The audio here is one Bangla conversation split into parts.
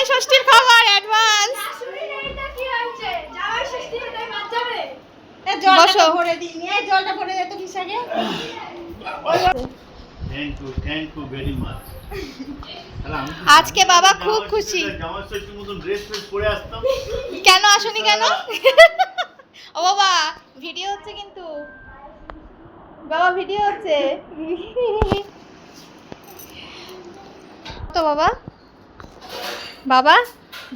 জামাই ষষ্ঠীর খাবার অ্যাডভান্স। বসো। জলটা ভরে দে তো কিসাকে। Thank you very much. আজকে বাবা খুব খুশি। জামাই ষষ্ঠীর মতন ড্রেস পরে আসতাম। কেন আসুনি কেন? ও বাবা ভিডিও হচ্ছে কিন্তু, বাবা ভিডিও হচ্ছে তো। বাবা বাবা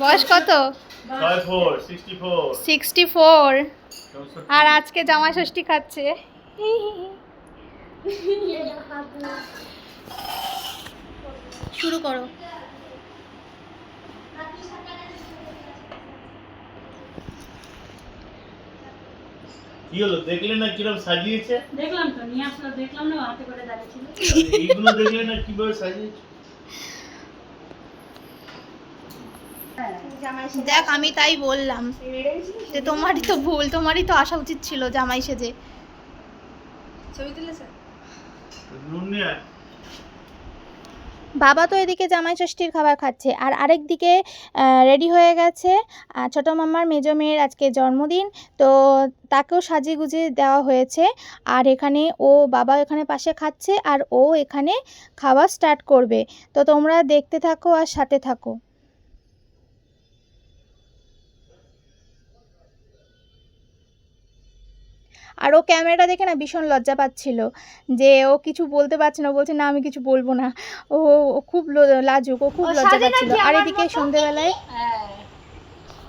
বয়স কত? 64। আর আজকে জামাই ষষ্ঠী খাচ্ছে। শুরু করো। কি হলো দেখলে না কিরকম সাজিয়েছে? দেখলাম তো, নিয়ে আসলো, দেখলাম না হাতে করে দাঁড়িয়েছিল। এইগুলো দেখলে না কিভাবে সাজিয়েছে? দেখ আমি তাই বললাম যে তোমারই তো ভুল, তোমারই তো আসা উচিত ছিল জামাই সেজে। ছবি তুলেছে নুনিয়া। বাবা তো এদিকে জামাই ষষ্ঠীর খাবার খাচ্ছে, আর আরেক দিকে রেডি হয়ে গেছে ছোটো মামার মেজো মেয়ের আজকে জন্মদিন, তো তাকেও সাজিয়ে গুজিয়ে দেওয়া হয়েছে। আর এখানে ও বাবা এখানে পাশে খাচ্ছে, আর ও এখানে খাওয়া স্টার্ট করবে। তো তোমরা দেখতে থাকো আর সাথে থাকো। আর ও ক্যামেরাটা দেখে না ভীষণ লজ্জা পাচ্ছিল, যে ও কিছু বলতে পারছে না, ও বলছে না আমি কিছু বলবো না। ও খুব লাজুক, ও খুব লজ্জা পাচ্ছিল। আর এদিকে সন্ধেবেলায়,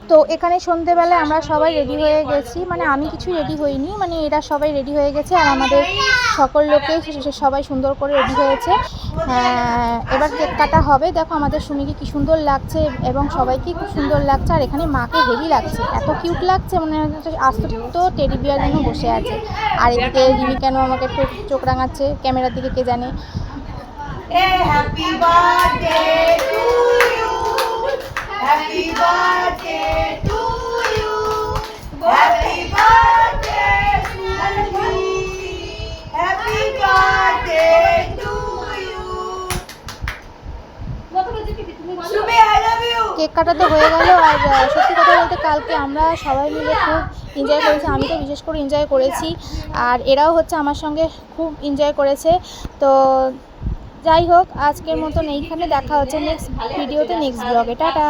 তো এখানে সন্ধেবেলায় আমরা সবাই রেডি হয়ে গেছি, মানে আমি কিছু রেডি হইনি, মানে এরা সবাই রেডি হয়ে গেছে, আর আমাদের সকল লোকে সবাই সুন্দর করে রেডি হয়েছে। এবার কেক কাটা হবে। দেখো আমাদের সুমিকে কি সুন্দর লাগছে, এবং সবাইকে খুব সুন্দর লাগছে। আর এখানে মাকে হেভি লাগছে, এত কিউট লাগছে, মনে হচ্ছে আস্ত তো টেডি বিয়ার যেন বসে আছে। আর এদিকে রিমি কেন আমাকে একটু চোখ রাঙাচ্ছে ক্যামেরার দিকে কে জানে। Happy birthday to you. Happy birthday to you. Happy birthday to you. Happy birthday to you. Sumi, I love you. Cake কাটা তো হয়ে গেল। আর সত্যি কথা বলতে কালকে আমরা সবাই মিলে খুব এনজয় করেছি, আমি তো বিশেষ করে এনজয় করেছি, আর এরাও হচ্ছে আমার সঙ্গে খুব এনজয় করেছে। তো যাই হোক, আজকের মতন এইখানে দেখা হচ্ছে নেক্সট ভিডিওতে, নেক্সট ব্লগে। টাটা।